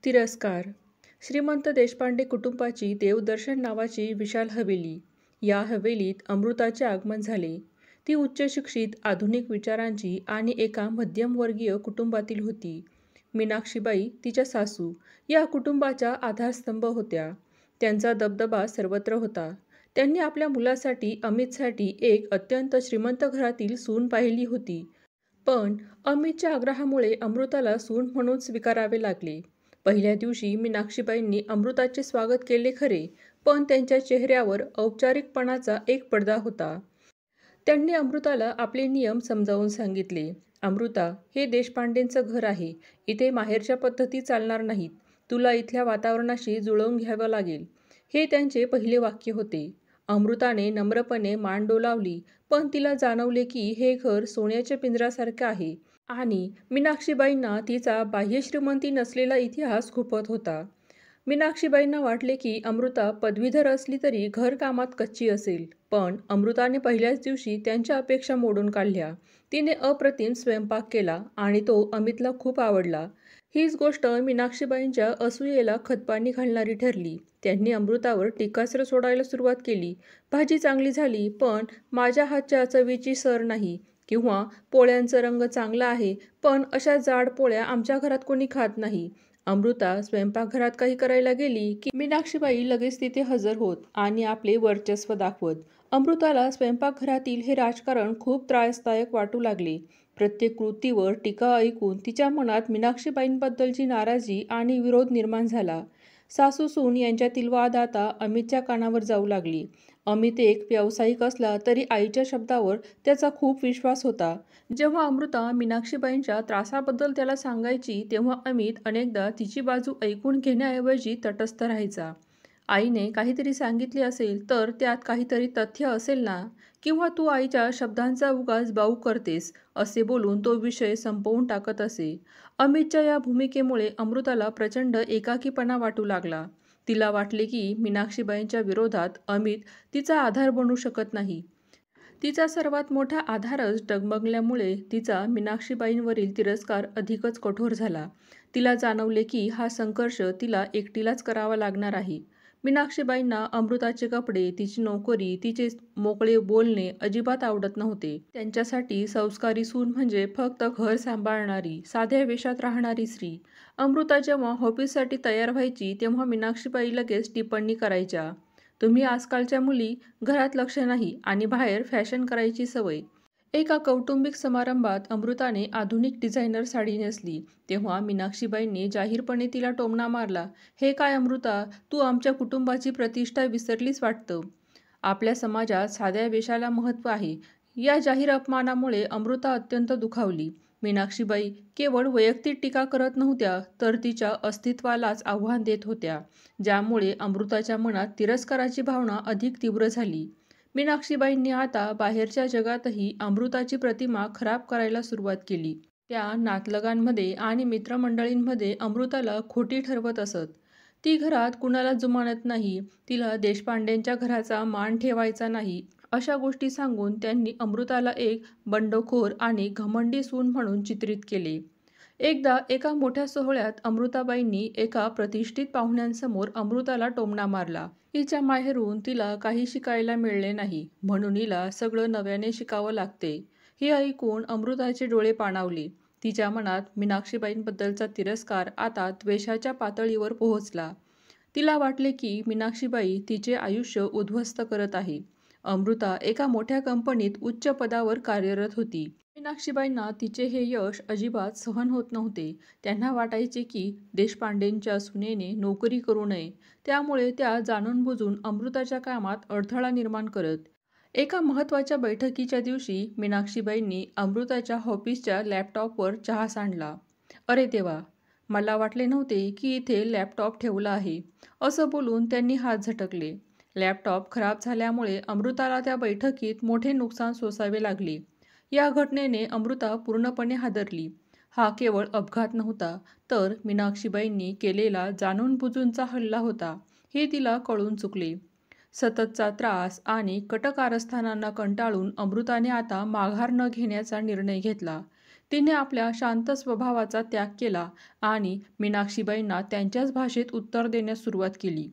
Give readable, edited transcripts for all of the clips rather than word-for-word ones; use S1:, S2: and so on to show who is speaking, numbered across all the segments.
S1: तिरस्कार. श्रीमंत देशपांडे कुटुंबाची देवदर्शन नावाची विशाल हवेली. या हवेलीत अमृताचे आगमन झाले. ती उच्च शिक्षित, आधुनिक विचारांची आणि एका मध्यमवर्गीय कुटुंबातील होती. मीनाक्षीबाई, तिच्या सासू, या कुटुंबाच्या आधारस्तंभ होत्या. त्यांचा दबदबा सर्वत्र होता. त्यांनी आपल्या मुलासाठी, अमितसाठी एक अत्यंत श्रीमंत घरातील सून पाहिली होती. पण अमितच्या आग्रहामुळे अमृताला सून म्हणून स्वीकारावे लागले. पहिल्या दिवशी मीनाक्षीबाईंनी अमृताचे स्वागत केले खरे, पण त्यांच्या चेहऱ्यावर औपचारिकपणाचा एक पडदा होता. त्यांनी अमृताला आपले नियम समजावून सांगितले. "अमृता, हे देशपांडेंचं घर आहे. इथे माहेरच्या पद्धती चालणार नाहीत. तुला इथल्या वातावरणाशी जुळवून घ्यावं लागेल." हे त्यांचे पहिले वाक्य होते. अमृताने नम्रपणे मान डोलावली, पण तिला जाणवले की हे घर सोन्याच्या पिंजऱ्यासारखं आहे आणि मीनाक्षीबाईंना तिचा बाह्य श्रीमंती नसलेला इतिहास खुपत होता. मीनाक्षीबाईंना वाटले की अमृता पदवीधर असली तरी घरकामात कच्ची असेल, पण अमृताने पहिल्याच दिवशी त्यांच्या अपेक्षा मोडून काढल्या. तिने अप्रतिम स्वयंपाक केला आणि तो अमितला खूप आवडला. हीच गोष्ट मीनाक्षीबाईंच्या असूयेला खतपाणी घालणारी ठरली. त्यांनी अमृतावर टीकास्त्र सोडायला सुरुवात केली. "भाजी चांगली झाली, पण माझ्या हातच्या चवीची सर नाही." किंवा "पोळ्यांचा रंग चांगला आहे, पण अशा जाड पोळ्या आमच्या घरात कोणी खात नाही." अमृता स्वयंपाकघरात काही करायला गेली की मीनाक्षीबाई लगेच तिथे हजर होत आणि आपले वर्चस्व दाखवत. अमृताला स्वयंपाकघरातील हे राजकारण खूप त्रासदायक वाटू लागले. प्रत्येक कृतीवर टीका ऐकून तिच्या मनात मीनाक्षीबाईंबद्दलची नाराजी आणि विरोध निर्माण झाला. सासू-सून यांच्यातील वाद आता अमितच्या कानावर जाऊ लागली. अमित एक व्यावसायिक असला तरी आईच्या शब्दावर त्याचा खूप विश्वास होता. जेव्हा अमृता मीनाक्षीबाईंच्या त्रासाबद्दल त्याला सांगायची, तेव्हा अमित अनेकदा तिची बाजू ऐकून घेण्याऐवजी तटस्थ राहायचा. "आईने काहीतरी सांगितले असेल तर त्यात काहीतरी तथ्य असेल ना? किंवा तू आईच्या शब्दांचा उगाच बाऊ करतेस," असे बोलून तो विषय संपवून टाकत असे. अमितच्या या भूमिकेमुळे अमृताला प्रचंड एकाकीपणा वाटू लागला. तिला वाटले की मीनाक्षीबाईंच्या विरोधात अमित तिचा आधार बनू शकत नाही. तिचा सर्वात मोठा आधारच डगमगल्यामुळे तिचा मीनाक्षीबाईंवरील तिरस्कार अधिकच कठोर झाला. तिला जाणवले की हा संघर्ष तिला एकटीलाच करावा लागणार आहे. मीनाक्षीबाईंना अमृताचे कपडे, तिची नोकरी, तिचे मोकळे बोलणे अजिबात आवडत नव्हते. त्यांच्यासाठी संस्कारी सून म्हणजे फक्त घर सांभाळणारी, साध्या वेशात राहणारी स्त्री. अमृता जेव्हा ऑफिससाठी तयार व्हायची तेव्हा मीनाक्षीबाई लगेच टिप्पणी करायच्या, "तुम्ही आजकालच्या मुली, घरात लक्ष नाही आणि बाहेर फॅशन करायची सवय." एका कौटुंबिक समारंभात अमृताने आधुनिक डिझायनर साडी नेसली, तेव्हा मीनाक्षीबाईंनी जाहीरपणे तिला टोमणा मारला, "हे काय अमृता, तू आमच्या कुटुंबाची प्रतिष्ठा विसरलीस वाटतं. आपल्या समाजात साध्या वेशाला महत्त्व आहे." या जाहीर अपमानामुळे अमृता अत्यंत दुखावली. मीनाक्षीबाई केवळ वैयक्तिक टीका करत नव्हत्या, तर तिच्या अस्तित्वालाच आव्हान देत होत्या, ज्यामुळे अमृताच्या मनात तिरस्काराची भावना अधिक तीव्र झाली. मीनाक्षीबाईंनी आता बाहेरच्या जगातही अमृताची प्रतिमा खराब करायला सुरुवात केली. त्या नातलगांमध्ये आणि मित्रमंडळींमध्ये अमृताला खोटी ठरवत असत. ती घरात कुणाला जुमानत नाही, तिला देशपांडेंच्या घराचा मान ठेवायचा नाही, अशा गोष्टी सांगून त्यांनी अमृताला एक बंडखोर आणि घमंडी सून म्हणून चित्रित केले. एकदा एका मोठ्या सोहळ्यात अमृताबाईंनी एका प्रतिष्ठित पाहुण्यांसमोर अमृताला टोमणा मारला. हिच्या माहेरून तिला काही शिकायला मिळाले नाही, म्हणून हिला सगळं नव्याने शिकावं लागते. हे ऐकून अमृताचे डोळे पाणावले. तिच्या मनात मीनाक्षीबाईंबद्दलचा तिरस्कार आता द्वेषाच्या पातळीवर पोहोचला. तिला वाटले की मीनाक्षीबाई तिचे आयुष्य उद्ध्वस्त करत आहे. अमृता एका मोठ्या कंपनीत उच्च पदावर कार्यरत होती. मीनाक्षीबाईंना तिचे हे यश अजिबात सहन होत नव्हते. त्यांना वाटायचे की देशपांडेंच्या सुनेने नोकरी करू नये, त्यामुळे त्या जाणून-बुजून अमृताच्या कामात अडथळा निर्माण करत. एका महत्त्वाच्या बैठकीच्या दिवशी मीनाक्षीबाईंनी अमृताच्या ऑफिसच्या लॅपटॉपवर चहा सांडला. "अरे देवा, मला वाटले नव्हते की इथे लॅपटॉप ठेवला आहे," असं बोलून त्यांनी हात झटकले. लॅपटॉप खराब झाल्यामुळे अमृताला त्या बैठकीत मोठे नुकसान सोसावे लागले. या घटनेने अमृता पूर्णपणे हादरली. हा केवळ अपघात नव्हता, तर मीनाक्षीबाईंनी केलेला जाणून-बुजूनचा हल्ला होता, हे तिला कळून चुकले. सततचा त्रास आणि कटकारस्थानांना कंटाळून अमृताने आता माघार न घेण्याचा निर्णय घेतला. तिने आपल्या शांत स्वभावाचा त्याग केला आणि मीनाक्षीबाईंना त्यांच्याच भाषेत उत्तर देण्यास सुरुवात केली.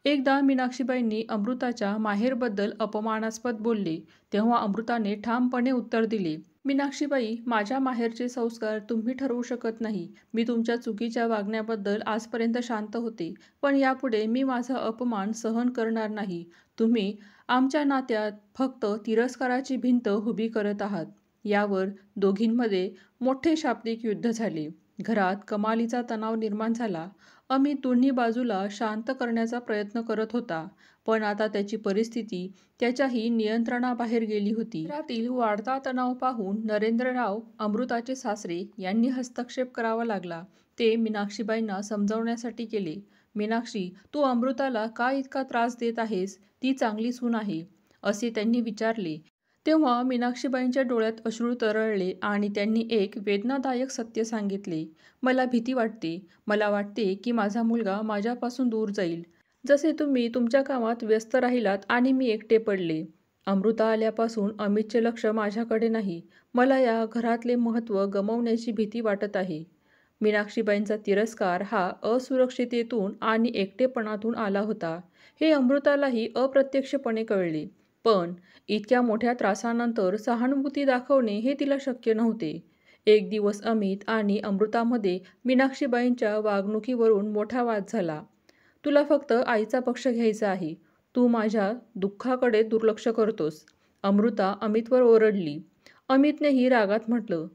S1: एकदा मीनाक्षीबाईंनी अमृताच्या माहेरबद्दल अपमानास्पद बोलले, तेव्हा अमृताने ठामपणे उत्तर दिले, मीनाक्षीबाई, माझ्या माहेरचे संस्कार तुम्ही ठरवू शकत नाही. मी तुमच्या चुकीच्या वागण्याबद्दल आजपर्यंत शांत होते, पण यापुढे मी माझा अपमान सहन करणार नाही. तुम्ही आमच्या नात्यात फक्त तिरस्काराची भिंत उभी करत आहात. यावर दोघींमध्ये मोठे शाब्दिक युद्ध झाले. घरात कमालीचा तणाव निर्माण झाला. अमित दोन्ही बाजूला शांत करण्याचा प्रयत्न करत होता, पण आता त्याची परिस्थिती त्याच्याही नियंत्रणाबाहेर गेली होती. घरातील वाढता तणाव पाहून नरेंद्रराव, अमृताचे सासरे, यांनी हस्तक्षेप करावा लागला. ते मीनाक्षीबाईंना समजावण्यासाठी गेले. मीनाक्षी, तू अमृताला का इतका त्रास देत आहेस? ती चांगली सून आहे, असे त्यांनी विचारले. तेव्हा मीनाक्षीबाईंच्या डोळ्यात अश्रू तरळले आणि त्यांनी एक वेदनादायक सत्य सांगितले. मला भीती वाटते. मला वाटते की माझा मुलगा माझ्यापासून दूर जाईल. जसे तुम्ही तुमच्या कामात व्यस्त राहिलात आणि मी एकटे पडले. अमृता आल्यापासून अमितचे लक्ष माझ्याकडे नाही. मला या घरातले महत्त्व गमावण्याची भीती वाटत आहे. मीनाक्षीबाईंचा तिरस्कार हा असुरक्षिततेतून आणि एकटेपणातून आला होता, हे अमृतालाही अप्रत्यक्षपणे कळले. पण इतक्या मोठ्या त्रासानंतर सहानुभूती दाखवणे हे तिला शक्य नव्हते. एक दिवस अमित आणि अमृतामध्ये मीनाक्षीबाईंच्या वागणुकीवरून मोठा वाद झाला. तुला फक्त आईचा पक्ष घ्यायचा आहे. तू माझ्या दुःखाकडे दुर्लक्ष करतोस, अमृता अमितवर ओरडली. अमितनेही रागात म्हटलं,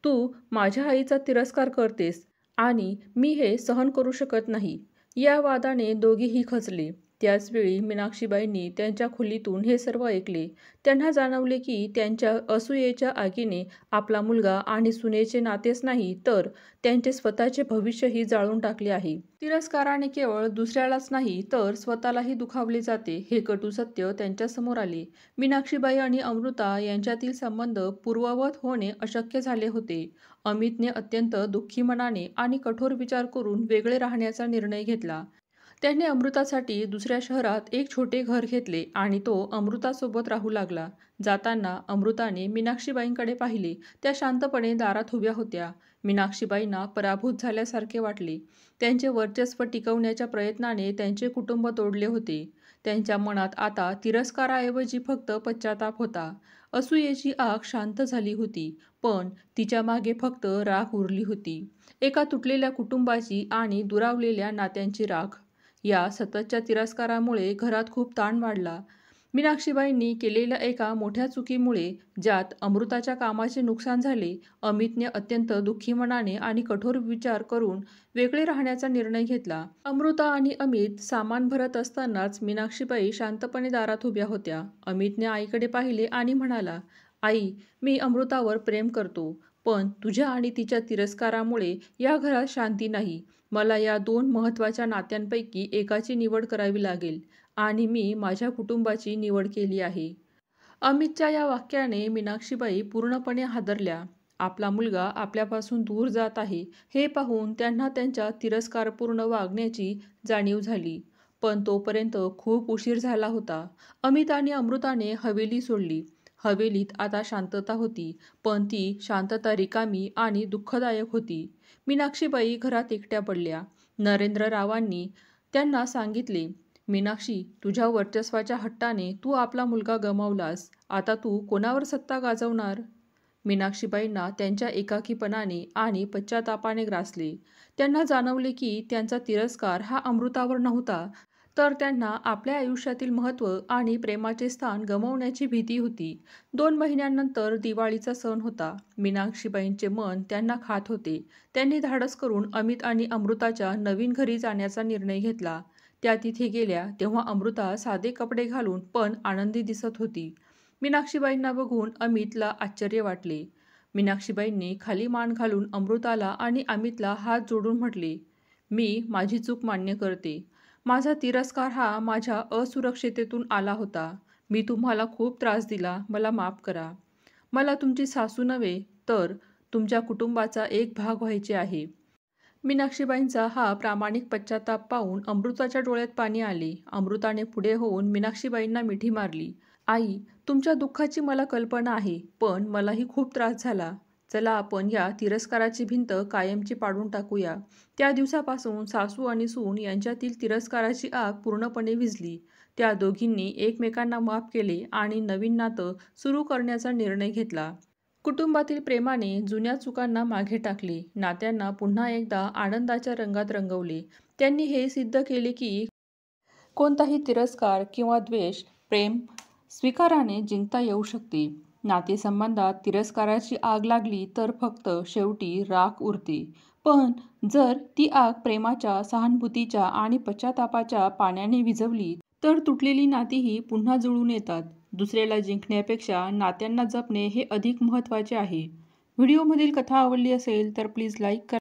S1: तू माझ्या आईचा तिरस्कार करतेस आणि मी हे सहन करू शकत नाही. या वादाने दोघेही खचले. त्याचवेळी मीनाक्षीबाईंनी त्यांच्या खोलीतून हे सर्व ऐकले. त्यांना जाणवले की त्यांच्या असूयेच्या आगीने आपला मुलगा आणि सुनेचे नातेच नाही, तर त्यांचे स्वतःचे भविष्यही जाळून टाकले आहे. तिरस्काराने केवळ दुसऱ्यालाच नाही तर स्वतःलाही दुखावले जाते, हे कटू सत्य त्यांच्यासमोर आले. मीनाक्षीबाई आणि अमृता यांच्यातील संबंध पूर्ववत होणे अशक्य झाले होते. अमितने अत्यंत दुःखी मनाने आणि कठोर विचार करून वेगळे राहण्याचा निर्णय घेतला. त्याने अमृतासाठी दुसऱ्या शहरात एक छोटे घर घेतले आणि तो अमृतासोबत राहू लागला. जाताना अमृताने मीनाक्षीबाईंकडे पाहिले. त्या शांतपणे दारात उभ्या होत्या. मीनाक्षीबाईंना पराभूत झाल्यासारखे वाटले. त्यांचे वर्चस्व टिकवण्याच्या प्रयत्नाने त्यांचे कुटुंब तोडले होते. त्यांच्या मनात आता तिरस्काराऐवजी फक्त पश्चाताप होता. असूयेची आग शांत झाली होती, पण तिच्या मागे फक्त राख उरली होती. एका तुटलेल्या कुटुंबाची आणि दुरावलेल्या नात्यांची राख. या सततच्या तिरस्कारामुळे घरात खूप ताण वाढला. मीनाक्षीबाईंनी केलेल्या एका मोठ्या चुकीमुळे, ज्यात अमृताच्या कामाचे नुकसान झाले, अमितने अत्यंत दुःखी मनाने आणि कठोर विचार करून वेगळे राहण्याचा निर्णय घेतला. अमृता आणि अमित सामान भरत असतानाच मीनाक्षीबाई शांतपणे दारात उभ्या होत्या. अमितने आईकडे पाहिले आणि म्हणाला, आई, मी अमृतावर प्रेम करतो, पण तुझ्या आणि तिच्या तिरस्कारामुळे या घरात शांती नाही. मला या दोन महत्त्वाच्या नात्यांपैकी एकाची निवड करावी लागेल आणि मी माझ्या कुटुंबाची निवड केली आहे. अमितच्या या वाक्याने मीनाक्षीबाई पूर्णपणे हादरल्या. आपला मुलगा आपल्यापासून दूर जात आहे हे पाहून त्यांना त्यांच्या तिरस्कारपूर्ण वागण्याची जाणीव झाली. पण तोपर्यंत खूप उशीर झाला होता. अमित आणि अमृताने हवेली सोडली. हवेलीत आता शांतता होती, पण ती शांतता रिकामी आणि दुःखदायक होती. मीनाक्षीबाई घरात एकट्या पडल्या. नरेंद्ररावांनी त्यांना सांगितले, मीनाक्षी, तुझ्या वर्चस्वाच्या हट्टाने तू आपला मुलगा गमावलास. आता तू कोणावर सत्ता गाजवणार? मीनाक्षीबाईंना त्यांच्या एकाकीपणाने आणि पश्चातापाने ग्रासले. त्यांना जाणवले की त्यांचा तिरस्कार हा अमृतावर नव्हता, तर त्यांना आपल्या आयुष्यातील महत्त्व आणि प्रेमाचे स्थान गमावण्याची भीती होती. 2 महिन्यांनंतर दिवाळीचा सण होता. मीनाक्षीबाईंचे मन त्यांना खात होते. त्यांनी धाडस करून अमित आणि अमृताच्या नवीन घरी जाण्याचा निर्णय घेतला. त्या तिथे गेल्या तेव्हा अमृता साधे कपडे घालून पण आनंदी दिसत होती. मीनाक्षीबाईंना बघून अमितला आश्चर्य वाटले. मीनाक्षीबाईंनी खाली मान घालून अमृताला आणि अमितला हात जोडून म्हटले, मी माझी चूक मान्य करते. माझा तिरस्कार हा माझ्या असुरक्षिततेतून आला होता. मी तुम्हाला खूप त्रास दिला. मला माफ करा. मला तुमची सासू नव्हे, तर तुमच्या कुटुंबाचा एक भाग व्हायचे आहे. मीनाक्षीबाईंचा हा प्रामाणिक पश्चाताप पाहून अमृताच्या डोळ्यात पाणी आले. अमृताने पुढे होऊन मीनाक्षीबाईंना मिठी मारली. आई, तुमच्या दुःखाची मला कल्पना आहे, पण मलाही खूप त्रास झाला. चला आपण या तिरस्काराची भिंत कायमची पाडून टाकूया. त्या दिवसापासून सासू आणि सून यांच्यातील तिरस्काराची आग पूर्णपणे विझली. त्या दोघींनी एकमेकांना माफ केले आणि नवीन नातं सुरू करण्याचा निर्णय घेतला. कुटुंबातील प्रेमाने जुन्या चुकांना मागे टाकले, नात्यांना पुन्हा एकदा आनंदाच्या रंगात रंगवले. त्यांनी हे सिद्ध केले की कोणताही तिरस्कार किंवा द्वेष प्रेम स्वीकाराने जिंकता येऊ शकते. नातेसंबंधात तिरस्काराची आग लागली तर फक्त शेवटी राख उरते. पण जर ती आग प्रेमाच्या, सहानुभूतीच्या आणि पश्चातापाच्या पाण्याने विझवली तर तुटलेली नातीही पुन्हा जुळून येतात. दुसऱ्याला जिंकण्यापेक्षा नात्यांना जपणे हे अधिक महत्त्वाचे आहे. व्हिडिओमधील कथा आवडली असेल तर प्लीज लाईक करा.